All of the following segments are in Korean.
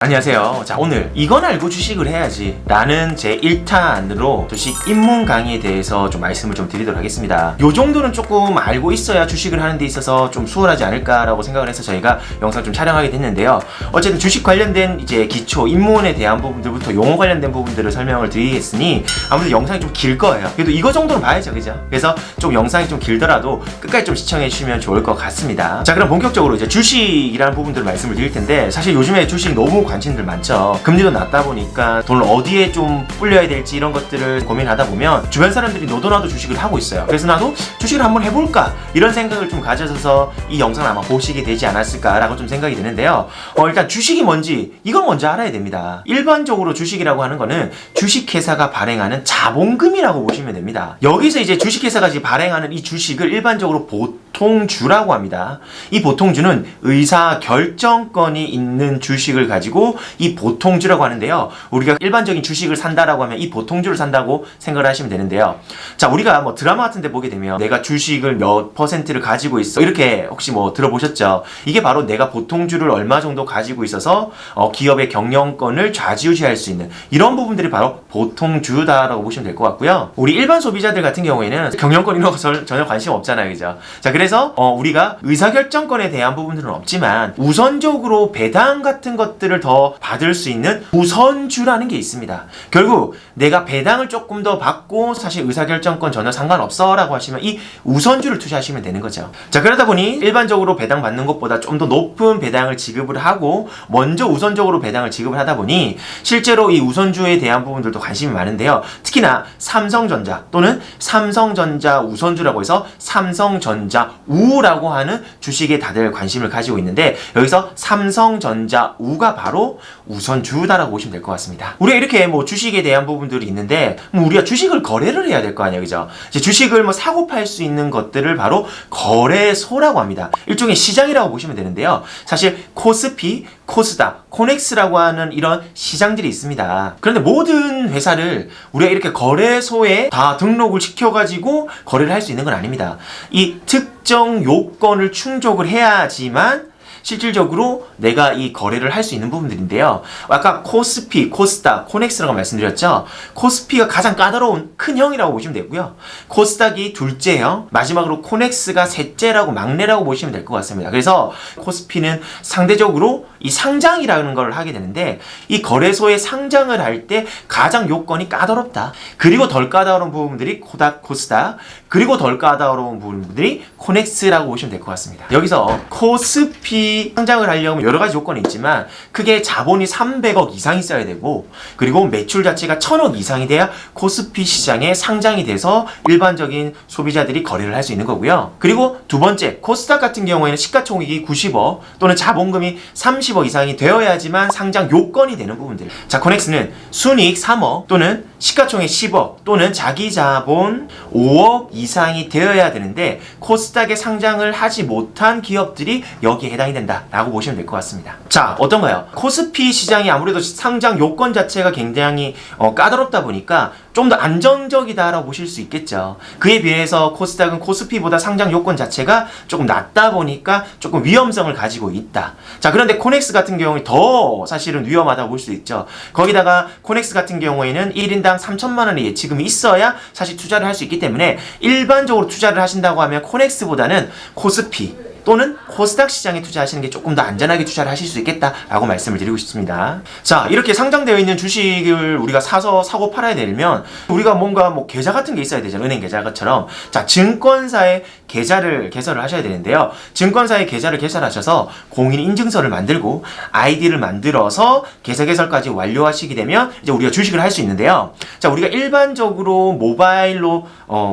안녕하세요. 자, 오늘 이건 알고 주식을 해야지 라는 제 1탄으로 주식 입문 강의에 대해서 좀 말씀을 좀 드리도록 하겠습니다. 요 정도는 조금 알고 있어야 주식을 하는 데 있어서 좀 수월하지 않을까라고 생각을 해서 저희가 영상 좀 촬영하게 됐는데요. 어쨌든 주식 관련된 이제 기초 입문에 대한 부분들부터 용어 관련된 부분들을 설명을 드리겠으니 아무래도 영상이 좀 길 거예요. 그래도 이거 정도는 봐야죠, 그죠? 그래서 좀 영상이 좀 길더라도 끝까지 좀 시청해 주시면 좋을 것 같습니다. 자, 그럼 본격적으로 이제 주식이라는 부분들을 말씀을 드릴 텐데, 사실 요즘에 주식 너무 관심들 많죠. 금리도 낮다 보니까 돈을 어디에 좀 불려야 될지 이런 것들을 고민하다 보면 주변 사람들이 너도 나도 주식을 하고 있어요. 그래서 나도 주식을 한번 해볼까 이런 생각을 좀 가져서 이 영상을 아마 보시게 되지 않았을까라고 좀 생각이 드는데요. 일단 주식이 뭔지 이건 먼저 알아야 됩니다. 일반적으로 주식이라고 하는 거는 주식회사가 발행하는 자본금이라고 보시면 됩니다. 여기서 이제 주식회사가 발행하는 이 주식을 일반적으로 보통주라고 합니다. 이 보통주는 의사결정권이 있는 주식을 가지고 이 보통주라고 하는데요. 우리가 일반적인 주식을 산다라고 하면 이 보통주를 산다고 생각을 하시면 되는데요. 자, 우리가 뭐 드라마 같은 데 보게 되면 내가 주식을 몇 퍼센트를 가지고 있어 이렇게 혹시 뭐 들어보셨죠? 이게 바로 내가 보통주를 얼마 정도 가지고 있어서 기업의 경영권을 좌지우지할 수 있는 이런 부분들이 바로 보통주다라고 보시면 될 것 같고요. 우리 일반 소비자들 같은 경우에는 경영권 이런 거 전혀 관심 없잖아요, 그죠? 자, 그래서 우리가 의사결정권에 대한 부분들은 없지만 우선적으로 배당 같은 것들을 더 받을 수 있는 우선주라는 게 있습니다. 결국 내가 배당을 조금 더 받고 사실 의사결정권 전혀 상관없어 라고 하시면 이 우선주를 투자하시면 되는 거죠. 자, 그러다 보니 일반적으로 배당 받는 것보다 좀 더 높은 배당을 지급을 하고 먼저 우선적으로 배당을 지급을 하다 보니 실제로 이 우선주에 대한 부분들도 관심이 많은데요. 특히나 삼성전자 또는 삼성전자 우선주라고 해서 삼성전자 우라고 하는 주식에 다들 관심을 가지고 있는데, 여기서 삼성전자 우가 바로 우선주다라고 보시면 될 것 같습니다. 우리가 이렇게 뭐 주식에 대한 부분들이 있는데 우리가 주식을 거래를 해야 될 거 아니에요, 그죠? 이제 주식을 뭐 사고 팔 수 있는 것들을 바로 거래소라고 합니다. 일종의 시장이라고 보시면 되는데요. 사실 코스피, 코스닥, 코넥스라고 하는 이런 시장들이 있습니다. 그런데 모든 회사를 우리가 이렇게 거래소에 다 등록을 시켜가지고 거래를 할 수 있는 건 아닙니다. 이 특정 요건을 충족을 해야지만 실질적으로 내가 이 거래를 할 수 있는 부분들인데요. 아까 코스피, 코스닥, 코넥스라고 말씀드렸죠. 코스피가 가장 까다로운 큰 형이라고 보시면 되고요. 코스닥이 둘째 형, 마지막으로 코넥스가 셋째라고 막내라고 보시면 될 것 같습니다. 그래서 코스피는 상대적으로 이 상장이라는 걸 하게 되는데, 이 거래소에 상장을 할 때 가장 요건이 까다롭다. 그리고 덜 까다로운 부분들이 코스닥, 그리고 덜 까다로운 부분들이 코넥스라고 보시면 될 것 같습니다. 여기서 코스피 상장을 하려면 여러 가지 요건이 있지만 크게 자본이 300억 이상 있어야 되고, 그리고 매출 자체가 1000억 이상이 돼야 코스피 시장에 상장이 돼서 일반적인 소비자들이 거래를 할 수 있는 거고요. 그리고 두 번째, 코스닥 같은 경우에는 시가총액이 90억 또는 자본금이 30억 이상이 되어야지만 상장 요건이 되는 부분들. 자, 코넥스는 순이익 3억 또는 시가총액 10억 또는 자기 자본 5억 이상이 되어야 되는데, 코스닥에 상장을 하지 못한 기업들이 여기에 해당이 된다라고 보시면 될 것 같습니다. 자, 어떤가요? 코스피 시장이 아무래도 상장 요건 자체가 굉장히 까다롭다 보니까 좀 더 안정적이다라고 보실 수 있겠죠. 그에 비해서 코스닥은 코스피보다 상장 요건 자체가 조금 낮다 보니까 조금 위험성을 가지고 있다. 자, 그런데 코넥스 같은 경우에 더 사실은 위험하다고 볼 수 있죠. 거기다가 코넥스 같은 경우에는 1인당 3천만 원의 예치금이 있어야 사실 투자를 할 수 있기 때문에 일반적으로 투자를 하신다고 하면 코넥스보다는 코스피 또는 코스닥 시장에 투자하시는 게 조금 더 안전하게 투자를 하실 수 있겠다라고 말씀을 드리고 싶습니다. 자, 이렇게 상장되어 있는 주식을 우리가 사서 사고 팔아야 되면 우리가 뭔가 뭐 계좌 같은 게 있어야 되죠. 은행 계좌처럼. 자, 증권사에 계좌를 개설을 하셔야 되는데요. 증권사에 계좌를 개설하셔서 공인인증서를 만들고 아이디를 만들어서 계좌 개설까지 완료하시게 되면 이제 우리가 주식을 할 수 있는데요. 자, 우리가 일반적으로 모바일로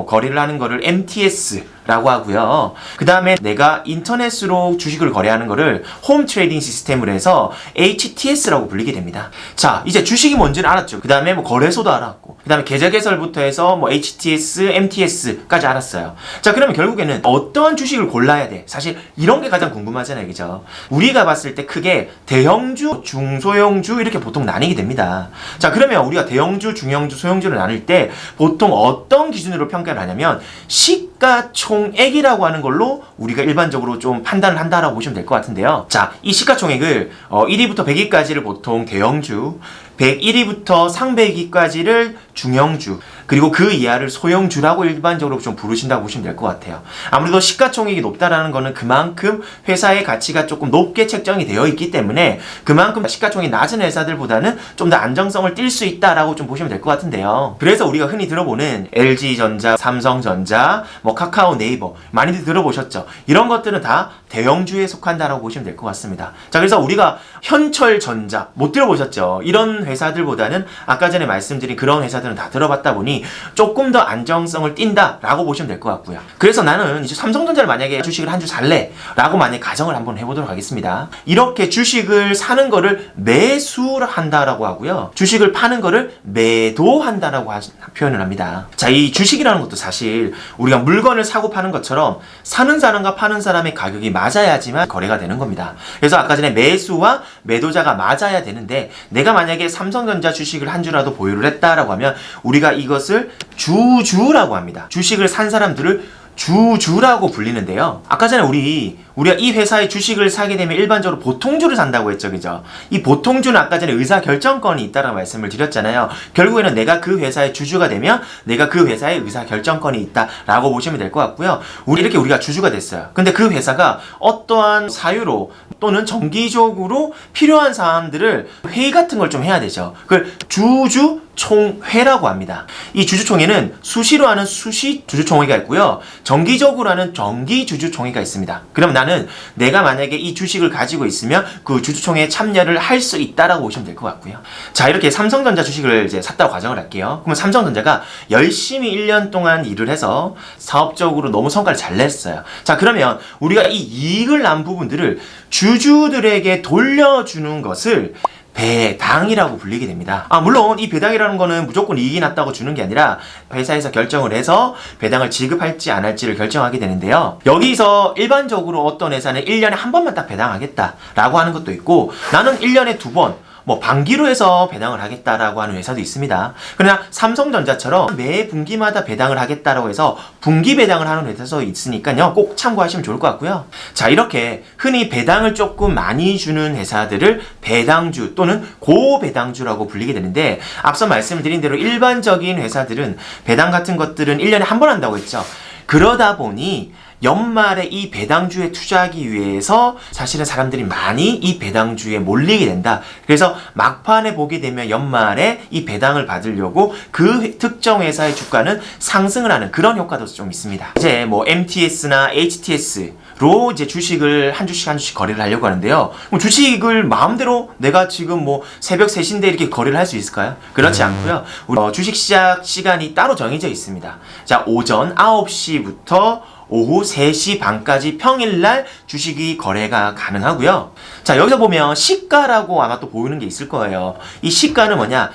거래를 하는 거를 MTS라고 하고요. 그 다음에 내가 인터넷으로 주식을 거래하는 거를 홈 트레이딩 시스템을 해서 HTS라고 불리게 됩니다. 자, 이제 주식이 뭔지는 알았죠. 그 다음에 뭐 거래소도 알았고, 그 다음에 계좌 개설부터 해서 뭐 HTS, MTS까지 알았어요. 자, 그러면 결국에는 어떤 주식을 골라야 돼? 사실 이런 게 가장 궁금하잖아요, 그죠? 우리가 봤을 때 크게 대형주, 중소형주 이렇게 보통 나뉘게 됩니다. 자, 그러면 우리가 대형주, 중형주, 소형주를 나눌 때 보통 어떤 기준으로 평가를 하냐면 시가총 시가총액이라고 하는 걸로 우리가 일반적으로 좀 판단을 한다라고 보시면 될 것 같은데요. 자, 이 시가총액을 1위부터 100위까지를 보통 대형주, 101위부터 상백위까지를 중형주, 그리고 그 이하를 소형주라고 일반적으로 좀 부르신다고 보시면 될 것 같아요. 아무래도 시가총액이 높다라는 거는 그만큼 회사의 가치가 조금 높게 책정이 되어 있기 때문에 그만큼 시가총액이 낮은 회사들보다는 좀 더 안정성을 띌 수 있다라고 좀 보시면 될 것 같은데요. 그래서 우리가 흔히 들어보는 LG전자, 삼성전자, 카카오, 네이버 많이들 들어보셨죠? 이런 것들은 다 대형주에 속한다라고 보시면 될 것 같습니다. 자, 그래서 우리가 현철전자 못 들어보셨죠? 이런 회사들보다는 아까 전에 말씀드린 그런 회사들은 다 들어봤다 보니 조금 더 안정성을 띈다라고 보시면 될 것 같고요. 그래서 나는 이제 삼성전자를 만약에 주식을 한 주 살래 라고 만약에 가정을 한번 해보도록 하겠습니다. 이렇게 주식을 사는 거를 매수를 한다라고 하고요, 주식을 파는 거를 매도한다라고 표현을 합니다. 자, 이 주식이라는 것도 사실 우리가 물건을 사고 파는 것처럼 사는 사람과 파는 사람의 가격이 맞아야지만 거래가 되는 겁니다. 그래서 아까 전에 매수와 매도자가 맞아야 되는데, 내가 만약에 삼성전자 주식을 한 주라도 보유를 했다라고 하면 우리가 이것을 주주라고 합니다. 주식을 산 사람들을 주주라고 불리는데요. 아까 전에 우리가 이 회사의 주식을 사게 되면 일반적으로 보통주를 산다고 했죠, 그죠? 이 보통주는 아까 전에 의사결정권이 있다라는 말씀을 드렸잖아요. 결국에는 내가 그 회사의 주주가 되면 내가 그 회사의 의사결정권이 있다라고 보시면 될 것 같고요. 우리가 주주가 됐어요. 근데 그 회사가 어떠한 사유로 또는 정기적으로 필요한 사람들을 회의 같은 걸 좀 해야 되죠. 그걸 주주총회라고 합니다. 이 주주총회는 수시로 하는 수시 주주총회가 있고요, 정기적으로 하는 정기 주주총회가 있습니다. 그럼 나는 내가 만약에 이 주식을 가지고 있으면 그 주주총회에 참여를 할 수 있다라고 보시면 될 것 같고요. 자, 이렇게 삼성전자 주식을 이제 샀다고 가정을 할게요. 그러면 삼성전자가 열심히 1년 동안 일을 해서 사업적으로 너무 성과를 잘 냈어요. 자, 그러면 우리가 이 이익을 난 부분들을 주주들에게 돌려주는 것을 배당이라고 불리게 됩니다. 물론 이 배당이라는 거는 무조건 이익이 났다고 주는 게 아니라 회사에서 결정을 해서 배당을 지급할지 안 할지를 결정하게 되는데요. 여기서 일반적으로 어떤 회사는 1년에 한 번만 딱 배당하겠다라고 하는 것도 있고, 나는 1년에 2번 반기로 해서 배당을 하겠다라고 하는 회사도 있습니다. 그러나 삼성전자처럼 매 분기마다 배당을 하겠다라고 해서 분기 배당을 하는 회사도 있으니까요, 꼭 참고하시면 좋을 것 같고요. 자, 이렇게 흔히 배당을 조금 많이 주는 회사들을 배당주 또는 고배당주라고 불리게 되는데, 앞서 말씀드린 대로 일반적인 회사들은 배당 같은 것들은 1년에 한 번 한다고 했죠. 그러다 보니 연말에 이 배당주에 투자하기 위해서 사실은 사람들이 많이 이 배당주에 몰리게 된다. 그래서 막판에 보게 되면 연말에 이 배당을 받으려고 그 특정 회사의 주가는 상승을 하는 그런 효과도 좀 있습니다. 이제 MTS나 HTS로 이제 주식을 한 주씩 거래를 하려고 하는데요. 주식을 마음대로 내가 지금 새벽 3시인데 이렇게 거래를 할 수 있을까요? 그렇지 않고요. 우리 주식 시작 시간이 따로 정해져 있습니다. 자, 오전 9시부터 오후 3시 반까지 평일날 주식이 거래가 가능하고요. 자, 여기서 보면 시가라고 아마 또 보이는 게 있을 거예요. 이 시가는 뭐냐?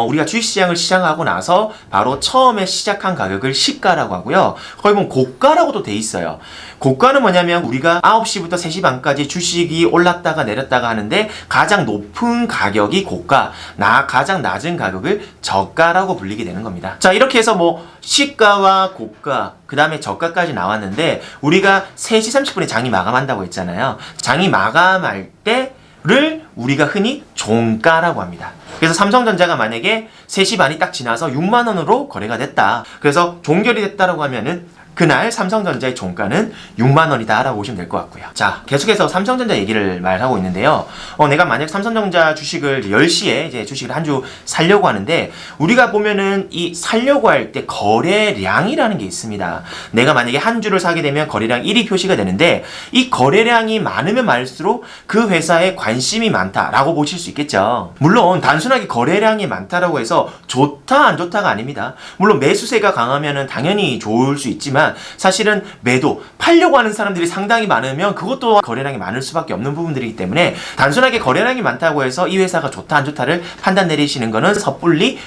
우리가 주식시장을 시작하고 나서 바로 처음에 시작한 가격을 시가라고 하고요. 거기 보면 고가라고도 돼 있어요. 고가는 뭐냐면 우리가 9시부터 3시 반까지 주식이 올랐다가 내렸다가 하는데 가장 높은 가격이 고가, 가장 낮은 가격을 저가라고 불리게 되는 겁니다. 자, 이렇게 해서 시가와 고가, 그 다음에 저가까지 나왔는데, 우리가 3시 30분에 장이 마감한다고 했잖아요. 장이 마감할 때를 우리가 흔히 종가라고 합니다. 그래서 삼성전자가 만약에 3시 반이 딱 지나서 6만원으로 거래가 됐다. 그래서 종결이 됐다라고 하면은 그날 삼성전자의 종가는 6만원이다 라고 보시면 될 것 같고요. 자, 계속해서 삼성전자 얘기를 말하고 있는데요. 내가 만약 삼성전자 주식을 10시에 이제 주식을 한 주 살려고 하는데, 우리가 보면은 이 살려고 할 때 거래량이라는 게 있습니다. 내가 만약에 한 주를 사게 되면 거래량 1이 표시가 되는데, 이 거래량이 많으면 많을수록 그 회사에 관심이 많다라고 보실 수 있겠죠. 물론 단순하게 거래량이 많다라고 해서 좋다 안 좋다가 아닙니다. 물론 매수세가 강하면은 당연히 좋을 수 있지만, 사실은 팔려고 하는 사람들이 상당히 많으면 그것도 거래량이 많을 수밖에 없는 부분들이기 때문에, 단순하게 거래량이 많다고 해서 이 회사가 좋다 안 좋다를 판단 내리시는 거는 섣불리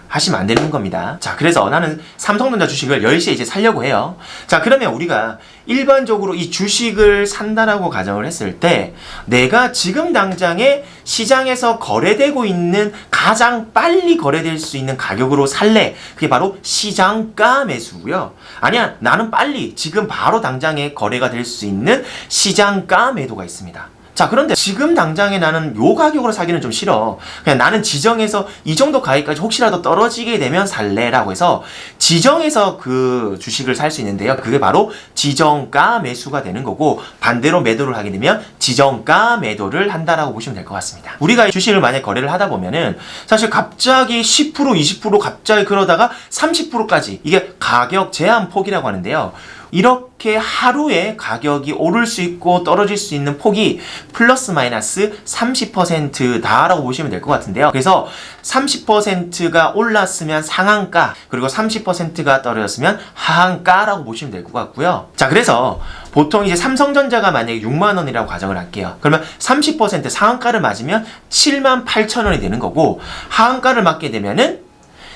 하시면 안 되는 겁니다. 자, 그래서 나는 삼성전자 주식을 10시에 이제 살려고 해요. 자, 그러면 우리가 일반적으로 이 주식을 산다라고 가정을 했을 때, 내가 지금 당장에 시장에서 거래되고 있는 가장 빨리 거래될 수 있는 가격으로 살래. 그게 바로 시장가 매수고요. 아니야, 나는 빨리 지금 바로 당장에 거래가 될 수 있는 시장가 매도가 있습니다. 자, 그런데 지금 당장에 나는 요 가격으로 사기는 좀 싫어. 그냥 나는 지정해서 이 정도 가격까지 혹시라도 떨어지게 되면 살래라고 해서 지정해서 그 주식을 살 수 있는데요. 그게 바로 지정가 매수가 되는 거고, 반대로 매도를 하게 되면 지정가 매도를 한다라고 보시면 될 것 같습니다. 우리가 주식을 만약 거래를 하다 보면은 사실 갑자기 10% 20% 갑자기 그러다가 30%까지 이게 가격 제한 폭이라고 하는데요. 이렇게 하루에 가격이 오를 수 있고 떨어질 수 있는 폭이 플러스 마이너스 30%다라고 보시면 될 것 같은데요. 그래서 30%가 올랐으면 상한가, 그리고 30%가 떨어졌으면 하한가라고 보시면 될 것 같고요. 자, 그래서 보통 이제 삼성전자가 만약에 6만 원이라고 가정을 할게요. 그러면 30% 상한가를 맞으면 7만 8천 원이 되는 거고, 하한가를 맞게 되면은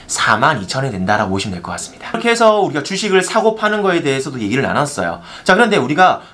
42,000원이 된다라고 보시면 될 것 같습니다. 이렇게 해서 우리가 주식을 사고 파는 거에 대해서도 얘기를 나눴어요. 자, 그런데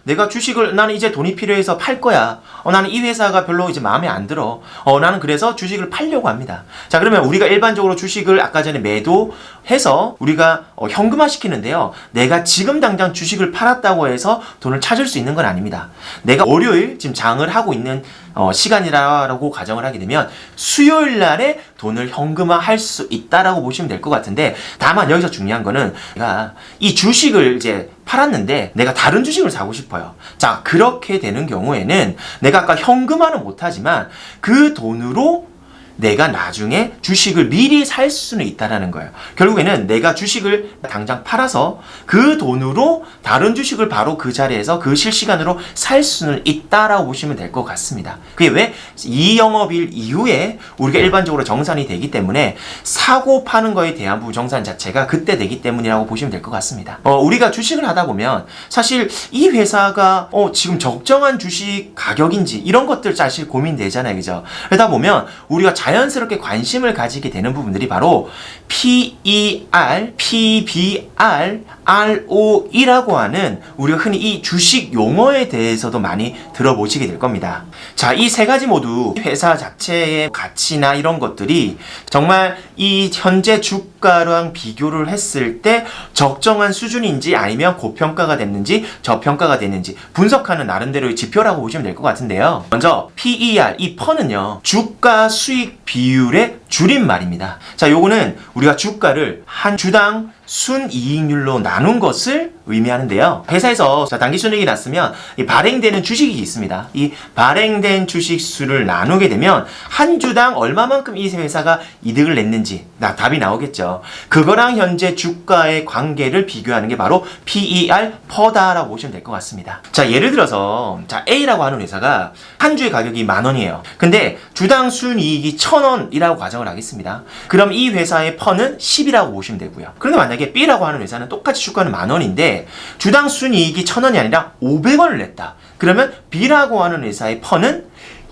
내가 주식을, 나는 이제 돈이 필요해서 팔 거야. 나는 이 회사가 별로 이제 마음에 안 들어. 나는 그래서 주식을 팔려고 합니다. 자, 그러면 우리가 일반적으로 주식을 아까 전에 매도해서 우리가 현금화 시키는데요. 내가 지금 당장 주식을 팔았다고 해서 돈을 찾을 수 있는 건 아닙니다. 내가 월요일 지금 장을 하고 있는 시간이라고 가정을 하게 되면 수요일 날에 돈을 현금화 할 수 있다라고 보시면 될 것 같은데, 다만 여기서 중요한 거는 내가 이 주식을 이제 팔았는데 내가 다른 주식을 사고 싶어요. 자, 그렇게 되는 경우에는 내가 아까 현금화는 못하지만 그 돈으로 내가 나중에 주식을 미리 살 수는 있다라는 거예요. 결국에는 내가 주식을 당장 팔아서 그 돈으로 다른 주식을 바로 그 자리에서 그 실시간으로 살 수는 있다라고 보시면 될 것 같습니다. 그게 왜? 이 영업일 이후에 우리가 일반적으로 정산이 되기 때문에 사고 파는 거에 대한 부분 정산 자체가 그때 되기 때문이라고 보시면 될 것 같습니다. 우리가 주식을 하다 보면 사실 이 회사가 지금 적정한 주식 가격인지 이런 것들 사실 고민되잖아요. 그죠? 그러다 보면 우리가 자연스럽게 관심을 가지게 되는 부분들이 바로 PER, PBR, ROE라고 하는 우리가 흔히 이 주식 용어에 대해서도 많이 들어보시게 될 겁니다. 자, 이 세 가지 모두 회사 자체의 가치나 이런 것들이 정말 이 현재 주가랑 비교를 했을 때 적정한 수준인지 아니면 고평가가 됐는지 저평가가 됐는지 분석하는 나름대로의 지표라고 보시면 될 것 같은데요. 먼저 PER, 이 퍼는요, 주가 수익 비율의 줄임말입니다. 자, 요거는 우리가 주가를 한 주당 순이익률로 나눈 것을 의미하는데요. 회사에서 단기 순이익이 났으면 이 발행되는 주식이 있습니다. 이 발행된 주식 수를 나누게 되면 한 주당 얼마만큼 이 회사가 이득을 냈는지 답이 나오겠죠. 그거랑 현재 주가의 관계를 비교하는 게 바로 PER, 퍼다라고 보시면 될 것 같습니다. 자, 예를 들어서 A라고 하는 회사가 한 주의 가격이 10,000원이에요. 근데 주당 순이익이 1,000원이라고 가정을 하겠습니다. 그럼 이 회사의 퍼는 10이라고 보시면 되고요. 그런데 만약에 B라고 하는 회사는 똑같이 주가는 10,000원인데 주당 순이익이 1,000원이 아니라 500원을 냈다. 그러면 B라고 하는 회사의 퍼는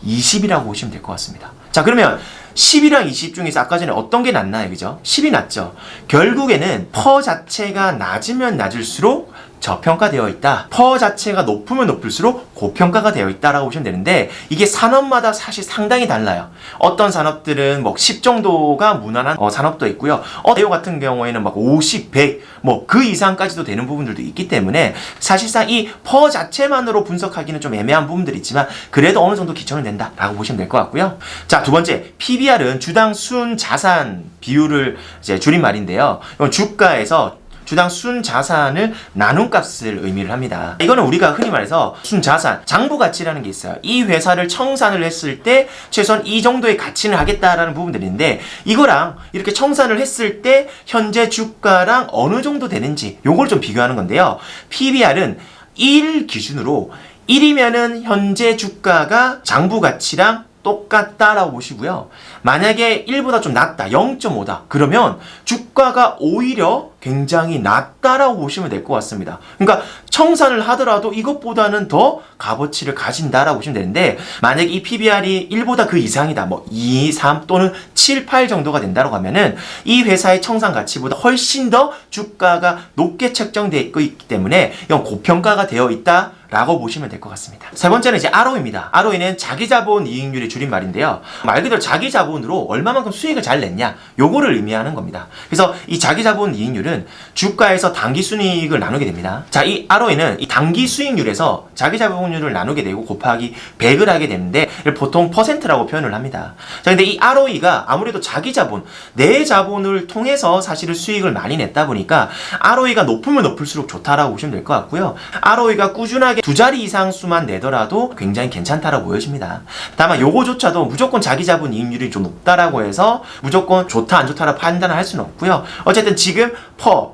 20이라고 보시면 될 것 같습니다. 자, 그러면 10이랑 20 중에서 아까 전에 어떤 게 낫나요? 그죠? 10이 낫죠. 결국에는 퍼 자체가 낮으면 낮을수록 저평가되어 있다. 퍼 자체가 높으면 높을수록 고평가가 되어 있다라고 보시면 되는데, 이게 산업마다 사실 상당히 달라요. 어떤 산업들은 10 정도가 무난한 산업도 있고요. 대우 같은 경우에는 50, 100, 그 이상까지도 되는 부분들도 있기 때문에 사실상 이 퍼 자체만으로 분석하기는 좀 애매한 부분들이 있지만 그래도 어느 정도 기초는 된다라고 보시면 될 것 같고요. 자, 두 번째, PBR은 주당 순 자산 비율을 이제 줄임말인데요. 이건 주가에서 주당 순자산을 나눈 값을 의미를 합니다. 이거는 우리가 흔히 말해서 순자산, 장부가치라는 게 있어요. 이 회사를 청산을 했을 때 최소한 이 정도의 가치는 하겠다라는 부분들인데, 이거랑 이렇게 청산을 했을 때 현재 주가랑 어느 정도 되는지 요걸 좀 비교하는 건데요. PBR은 1 기준으로 1이면은 현재 주가가 장부가치랑 똑같다라고 보시고요. 만약에 1보다 좀 낮다, 0.5다. 그러면 주가가 오히려 굉장히 낮다라고 보시면 될 것 같습니다. 그러니까 청산을 하더라도 이것보다는 더 값어치를 가진다라고 보시면 되는데, 만약 이 PBR이 1보다 그 이상이다, 뭐 2, 3 또는 7, 8 정도가 된다고 하면은 이 회사의 청산 가치보다 훨씬 더 주가가 높게 책정되어 있기 때문에 이건 고평가가 되어 있다 라고 보시면 될 것 같습니다. 세 번째는 이제 ROE입니다. ROE는 자기자본 이익률의 줄임말인데요. 말 그대로 자기자본으로 얼마만큼 수익을 잘 냈냐, 요거를 의미하는 겁니다. 그래서 이 자기자본 이익률은 주가에서 당기순이익을 나누게 됩니다. 자, 이 ROE는 이 당기수익률에서 자기자본율을 나누게 되고 곱하기 100을 하게 되는데 보통 퍼센트라고 표현을 합니다. 자, 근데 이 ROE가 아무래도 자기자본, 내 자본을 통해서 사실은 수익을 많이 냈다 보니까 ROE가 높으면 높을수록 좋다라고 보시면 될 것 같고요. ROE가 꾸준하게 두 자리 이상 수만 내더라도 굉장히 괜찮다라고 보여집니다. 다만 요거조차도 무조건 자기자본 이익률이 좀 높다라고 해서 무조건 좋다 안 좋다라고 판단을 할 수는 없고요. 어쨌든 지금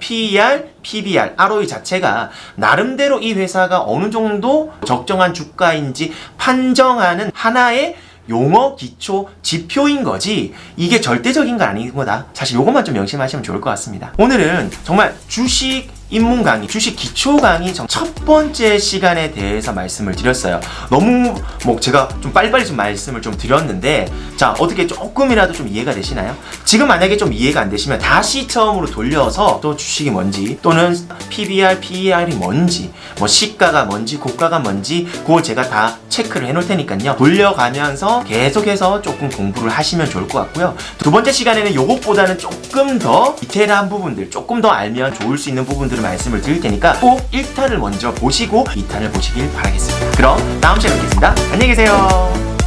PER, PBR, ROE 자체가 나름대로 이 회사가 어느 정도 적정한 주가인지 판정하는 하나의 용어 기초 지표인 거지, 이게 절대적인 건 아닌 거다. 사실 요것만 좀 명심하시면 좋을 것 같습니다. 오늘은 정말 주식 입문 강의, 주식 기초 강의 첫 번째 시간에 대해서 말씀을 드렸어요. 너무 제가 좀 빨리빨리 좀 말씀을 좀 드렸는데, 자, 어떻게 조금이라도 좀 이해가 되시나요? 지금 만약에 좀 이해가 안 되시면 다시 처음으로 돌려서 또 주식이 뭔지 또는 PBR, PER이 뭔지, 뭐 시가가 뭔지 고가가 뭔지 그걸 제가 다 체크를 해놓을 테니까요. 돌려가면서 계속해서 조금 공부를 하시면 좋을 것 같고요. 두 번째 시간에는 요것보다는 조금 더 디테일한 부분들, 조금 더 알면 좋을 수 있는 부분들 말씀을 드릴 테니까 꼭 1탄을 먼저 보시고 2탄을 보시길 바라겠습니다. 그럼 다음 시간에 뵙겠습니다. 안녕히 계세요.